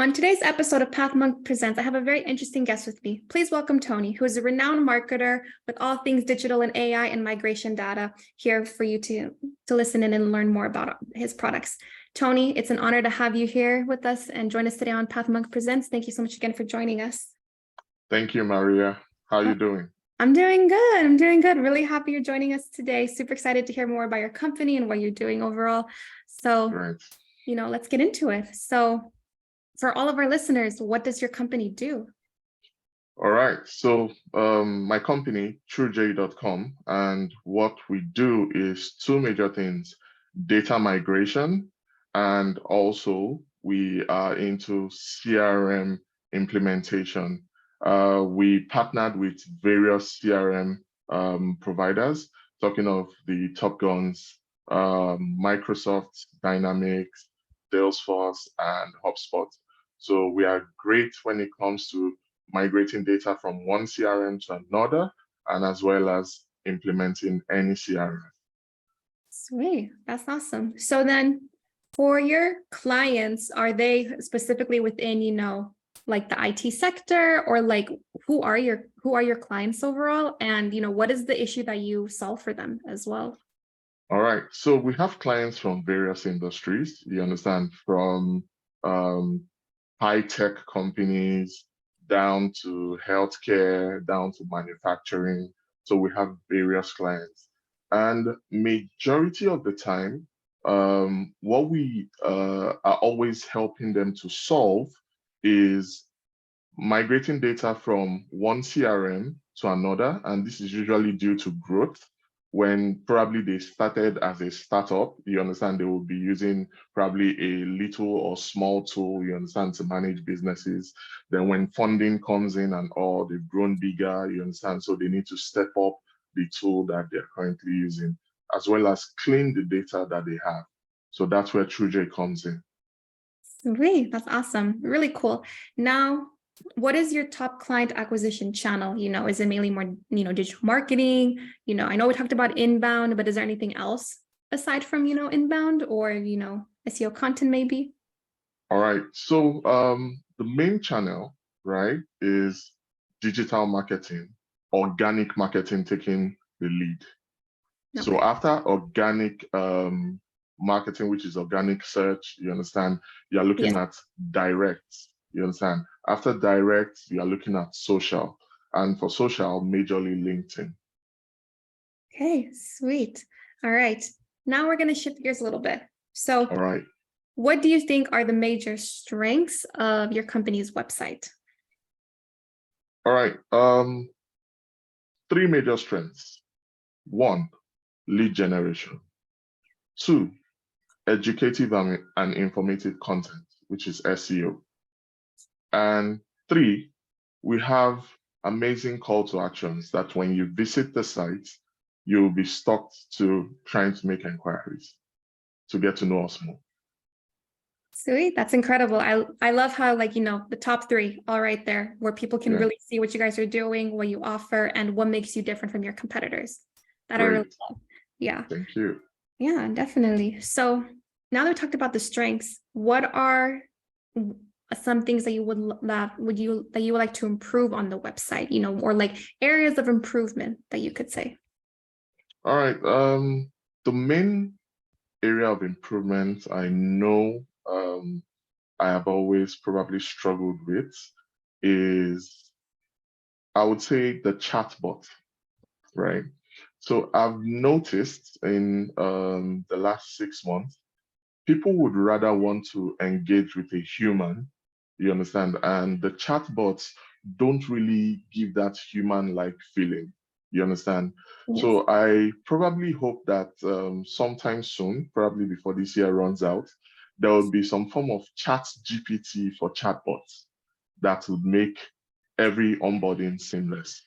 On today's episode of PathMonk Presents, I have a very interesting guest with me. Please welcome Tony, who is a renowned marketer with all things digital and AI and migration data, here for you to listen in and learn more about his products. Tony, it's an honor to have you here with us and join us today on PathMonk Presents. Thank you so much again for joining us. Thank you, Maria. How are you doing? I'm doing good. I'm doing good. Really happy you're joining us today. Super excited to hear more about your company and what you're doing overall. So, Right. let's get into it. So, for all of our listeners, what does your company do? All right. So my company, TruJay.com, and what we do is two major things: data migration, and also we are into CRM implementation. We partnered with various CRM providers, talking of the top guns, Microsoft Dynamics, Salesforce, and HubSpot. So we are great when it comes to migrating data from one CRM to another, and as well as implementing any CRM. Sweet, that's awesome. So then for your clients, are they specifically within, like the IT sector, or like who are your clients overall? And, what is the issue that you solve for them as well? All right. So we have clients from various industries, you understand, from high-tech companies down to healthcare, down to manufacturing. So we have various clients. And majority of the time, what we are always helping them to solve is migrating data from one CRM to another. And this is usually due to growth. When probably they started as a startup, you understand, they will be using probably a little or small tool, you understand, to manage businesses. Then when funding comes in and all, they've grown bigger, you understand, so they need to step up the tool that they're currently using, as well as clean the data that they have. So that's where TruJay comes in. Sweet, that's awesome. Really cool. Now, what is your top client acquisition channel? Is it mainly more, digital marketing? I know we talked about inbound, but is there anything else aside from, inbound or, SEO content maybe? All right. So the main channel, right, is digital marketing, organic marketing taking the lead. Okay. So after organic marketing, which is organic search, you understand, you're looking at direct, you understand. After direct, you are looking at social. And for social, majorly LinkedIn. Okay, sweet. All right. Now we're going to shift gears a little bit. So, all right, what do you think are the major strengths of your company's website? All right. 3 major strengths. 1, lead generation. 2, educative and informative content, which is SEO. And 3, we have amazing call to actions that when you visit the site, you'll be stuck to trying to make inquiries to get to know us more. Sweet, that's incredible. I love how, the top 3 all right there, where people can really see what you guys are doing, what you offer, and what makes you different from your competitors. That Great. I really love. Yeah. Thank you. Yeah, definitely. So now that we talked about the strengths, what are some things that you would like to improve on the website, or like areas of improvement that you could say? All right. The main area of improvement I know I have always probably struggled with is, I would say, the chatbot, right? So I've noticed in the last 6 months, people would rather want to engage with a human, you understand? And the chatbots don't really give that human-like feeling, you understand? Yes. So I probably hope that sometime soon, probably before this year runs out, there will be some form of chat GPT for chatbots that would make every onboarding seamless.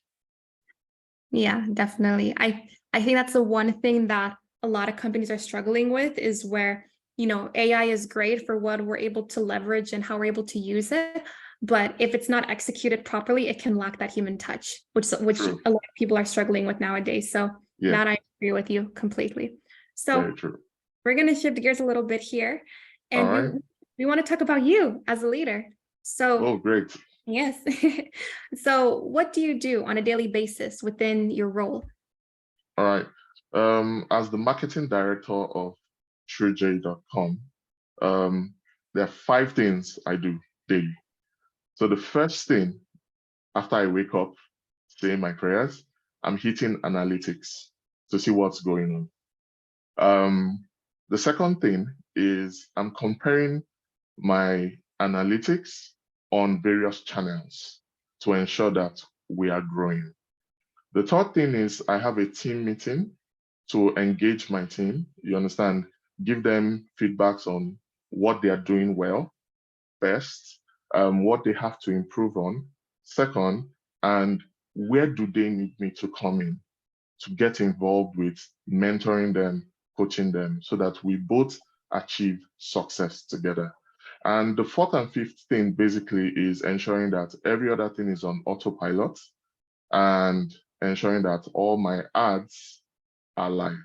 Yeah, definitely. I think that's the one thing that a lot of companies are struggling with, is where, AI is great for what we're able to leverage and how we're able to use it. But if it's not executed properly, it can lack that human touch, which True. A lot of people are struggling with nowadays. So that I agree with you completely. So we're going to shift gears a little bit here. And we want to talk about you as a leader. So, Oh, great. yes. So, what do you do on a daily basis within your role? All right. As the marketing director of TruJay.com, um, there are 5 things I do daily. So the first thing after I wake up, say my prayers, I'm hitting analytics to see what's going on. The second thing is I'm comparing my analytics on various channels to ensure that we are growing. The third thing is I have a team meeting to engage my team. You understand? Give them feedbacks on what they are doing well, first, what they have to improve on, second, and where do they need me to come in to get involved with mentoring them, coaching them, so that we both achieve success together. And the fourth and fifth thing basically is ensuring that every other thing is on autopilot and ensuring that all my ads are live.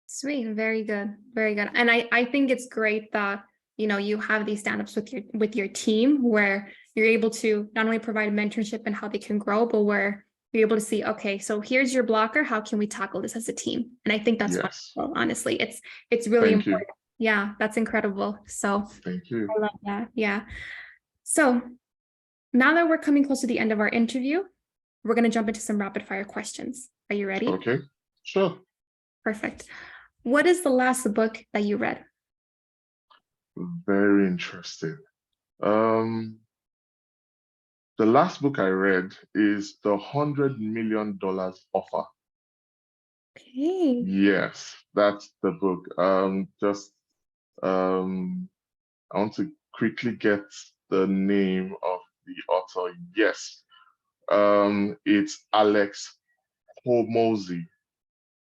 Sweet, very good, very good. And I think it's great that you have these stand-ups with your team where you're able to not only provide mentorship and how they can grow, but where you're able to see, okay, so here's your blocker. How can we tackle this as a team? And I think that's Yes. wonderful, honestly. It's really Thank you. important. Yeah, that's incredible. So Thank you. I love that. Yeah. So now that we're coming close to the end of our interview, we're going to jump into some rapid fire questions. Are you ready? Okay. Sure. Perfect. What is the last book that you read? Very interesting. The last book I read is The $100 Million Offer. Okay. Yes, that's the book. I want to quickly get the name of the author. Yes. It's Alex Hormozy.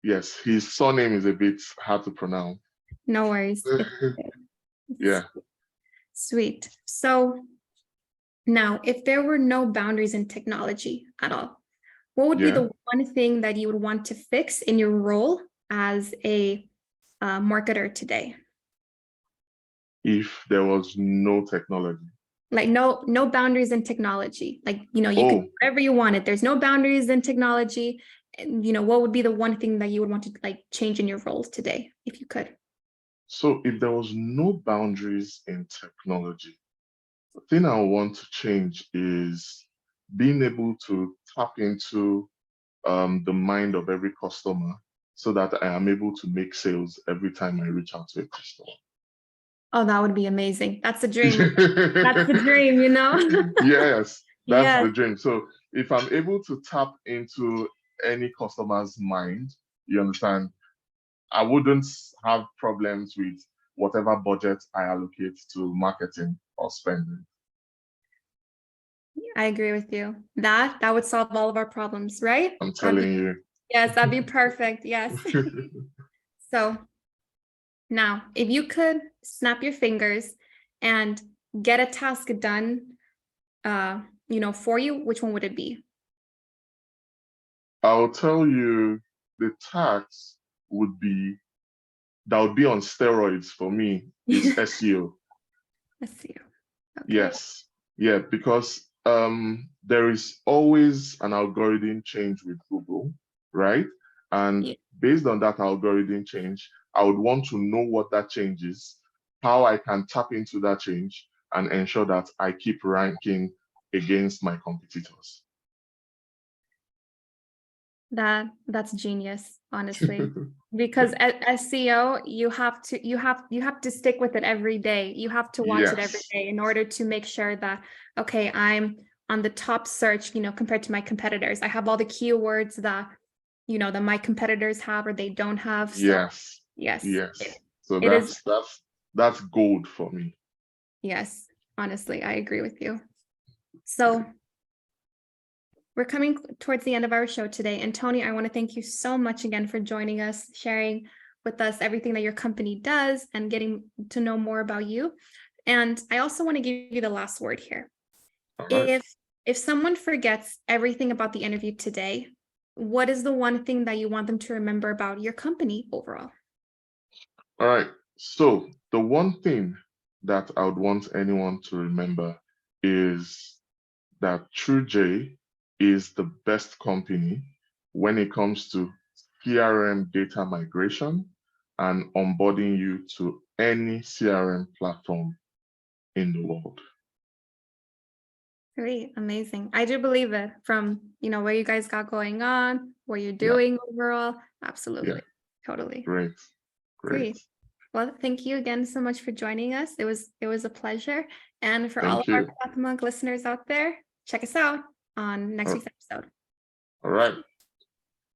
Yes, his surname is a bit hard to pronounce. No worries. Yeah. Sweet. So now, if there were no boundaries in technology at all, what would be Yeah. the one thing that you would want to fix in your role as a marketer today? If there was no technology. Like no boundaries in technology. Like, you could do Oh, whatever you wanted. There's no boundaries in technology. And, what would be the one thing that you would want to like change in your role today, if you could? so if there was no boundaries in technology, the thing I want to change is being able to tap into the mind of every customer so that I am able to make sales every time I reach out to a customer. Oh, that would be amazing. That's the dream. That's the dream, Yes, that's Yes. the dream. So if I'm able to tap into any customer's mind, you understand, I wouldn't have problems with whatever budget I allocate to marketing or spending. I agree with you. That would solve all of our problems, right? I'm telling you. Yes, that'd be perfect. Yes. So now, if you could snap your fingers and get a task done, for you, which one would it be? I'll tell you the tax would be that would be on steroids for me is SEO. Let's see. Okay. Yes. Yeah, because there is always an algorithm change with Google, right? And Yeah. based on that algorithm change, I would want to know what that change is, how I can tap into that change and ensure that I keep ranking against my competitors. That's genius, honestly. Because at SEO, you have to stick with it every day. You have to watch it every Yes. day in order to make sure that, okay, I'm on the top search, compared to my competitors. I have all the keywords that my competitors have or they don't have. So Yes. yes, Yes. So it is. that's gold for me. Yes, honestly, I agree with you. So we're coming towards the end of our show today. And Tony, I want to thank you so much again for joining us, sharing with us everything that your company does and getting to know more about you. And I also want to give you the last word here. All right. If someone forgets everything about the interview today, what is the one thing that you want them to remember about your company overall? All right. So the one thing that I would want anyone to remember is that TruJay is the best company when it comes to CRM data migration and onboarding you to any CRM platform in the world. Great, amazing. I do believe it from, where you guys got going on, what you're doing overall. Absolutely. Yeah. Totally. Great. Great. Well, thank you again so much for joining us. It was a pleasure. And for all Thank of our you. Path Monk listeners out there, check us out on next week's episode. All right.